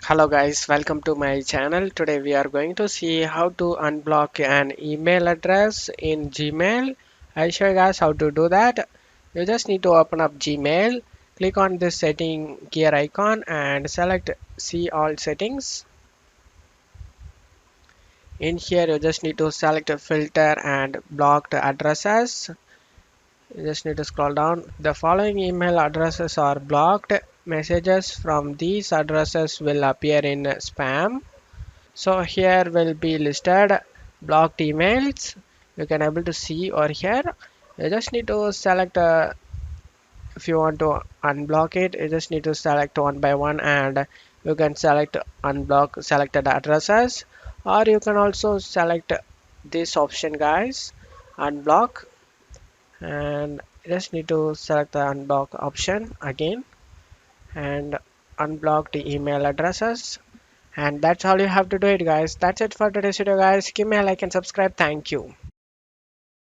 Hello guys, welcome to my channel. Today we are going to see how to unblock an email address in Gmail. I'll show you guys how to do that. You just need to open up Gmail, click on this setting gear icon and select see all settings. In here you just need to select filter and blocked addresses. You just need to scroll down. The following email addresses are blocked. Messages from these addresses will appear in spam. So here will be listed blocked emails. You can able to see over here. You just need to select if you want to unblock it, you just need to select one by one and you can select unblock selected addresses, or you can also select this option guys, unblock, and you just need to select the unblock option again and unblock the email addresses. And that's all you have to do it guys. That's it for today's video guys. Give me a like and subscribe. Thank you.